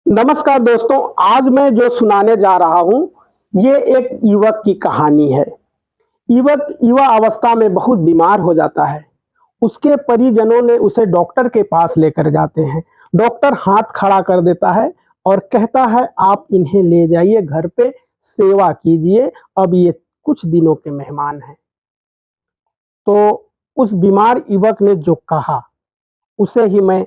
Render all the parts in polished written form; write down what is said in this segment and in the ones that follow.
नमस्कार दोस्तों, आज मैं जो सुनाने जा रहा हूँ, ये एक युवक की कहानी है। युवक युवा अवस्था में बहुत बीमार हो जाता है। उसके परिजनों ने उसे डॉक्टर के पास लेकर जाते हैं। डॉक्टर हाथ खड़ा कर देता है और कहता है, आप इन्हें ले जाइए घर पे, सेवा कीजिए, अब ये कुछ दिनों के मेहमान हैं। तो उस बीमार युवक ने जो कहा, उसे ही मैं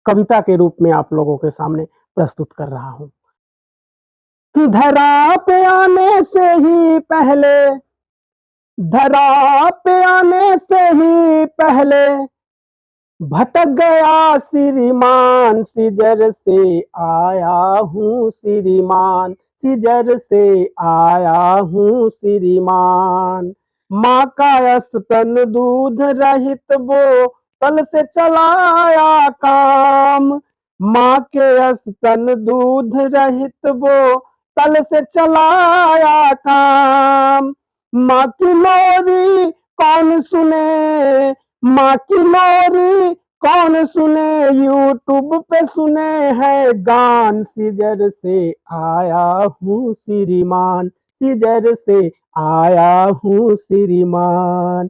कविता के रूप में आप लोगों के सामने प्रस्तुत कर रहा हूँ। धरा पे आने से ही पहले धरा पे आने से ही पहले भटक गया श्रीमान, सिजर से आया हूँ श्रीमान, सिजर से आया हूँ श्रीमान। माँ का स्तन दूध रहित वो तल से चलाया काम, माँ के स्तन दूध रहित वो तल से चलाया काम। माँ की लोरी कौन सुने, माँ की लोरी कौन सुने, यूट्यूब पे सुने हैं गान, सिजर से आया हूँ श्रीमान, सिजर से आया हूँ श्रीमान।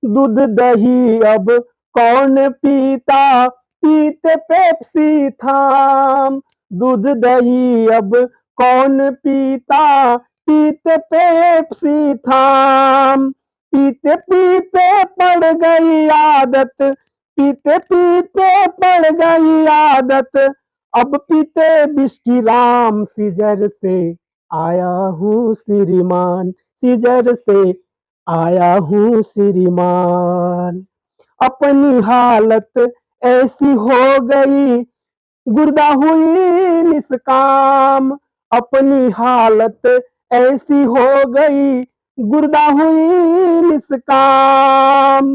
दूध दही अब कौन पीता, पीते पेप्सी थाम, दूध दही अब कौन पीता, पीते पेप्सी थाम। पीते पीते पड़ गई आदत, पीते पीते पड़ गई आदत, अब पीते बिस्की राम, सिजर से आया हूँ श्रीमान, सिजर से आया हूँ श्रीमान। अपनी हालत ऐसी हो गई, गुर्दा हुई निष्काम, अपनी हालत ऐसी हो गई, गुर्दा हुई निष्काम।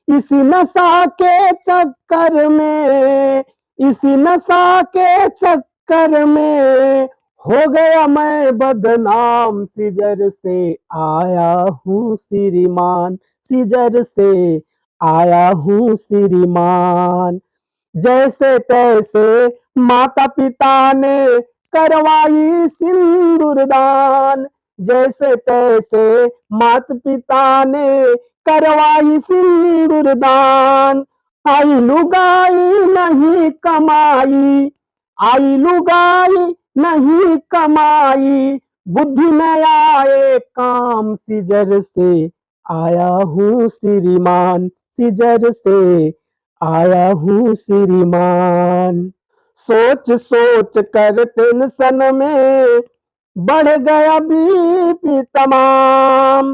इसी नशा के चक्कर में, इसी नशा के चक्कर में हो गया मैं बदनाम, सिजर से आया हूँ श्रीमान, सिजर से आया हूँ श्रीमान। जैसे तैसे माता पिता ने करवाई सिंदूरदान, जैसे तैसे माता पिता ने करवाई सिंदूरदान। आई लुगाई नहीं कमाई, आई लुगाई नहीं कमाई, बुद्धि न आए काम, सिजर से आया हूँ श्रीमान, सिजर से आया हूँ श्रीमान। सोच सोच कर टेंशन में बढ़ गया बीपी तमाम,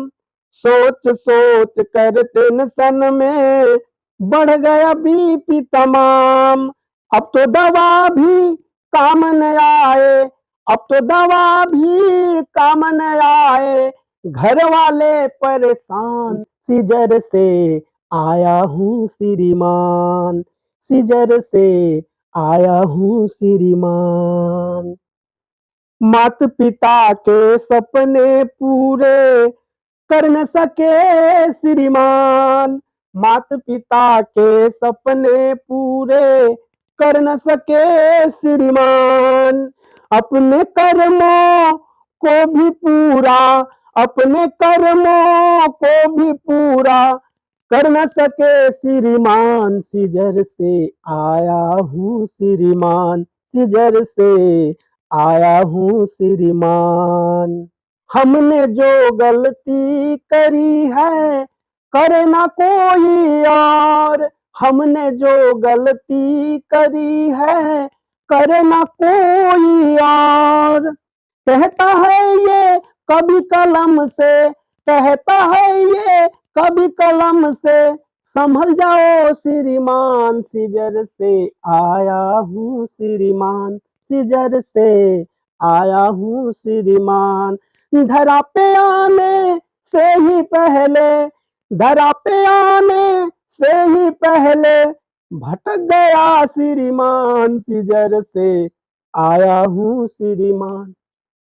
सोच सोच कर टेंशन में बढ़ गया बीपी तमाम। अब तो दवा भी काम न आए, अब तो दवा भी काम न आए, घर वाले परेशान, सिजर से आया हूँ श्रीमान, सिजर से आया हूँ श्रीमान। माता पिता के सपने पूरे कर न सके श्रीमान, माता पिता के सपने पूरे कर न सके श्रीमान। अपने कर्मों को भी पूरा, अपने कर्मों को भी पूरा कर न सके श्रीमान, सिजर से आया हूँ श्रीमान, सिजर से आया हूँ श्रीमान। हमने जो गलती करी है करे ना कोई और, हमने जो गलती करी है करे ना कोई और। कहता है ये कभी कलम से, कहता है ये कभी कलम से, संभल जाओ श्रीमान, सिजर से आया हूँ श्रीमान, सिजर से आया हूँ श्रीमान। धरा पे आने से ही पहले, धरा पे आने से ही पहले भटक गया श्रीमान, सिजर से आया हूँ श्रीमान।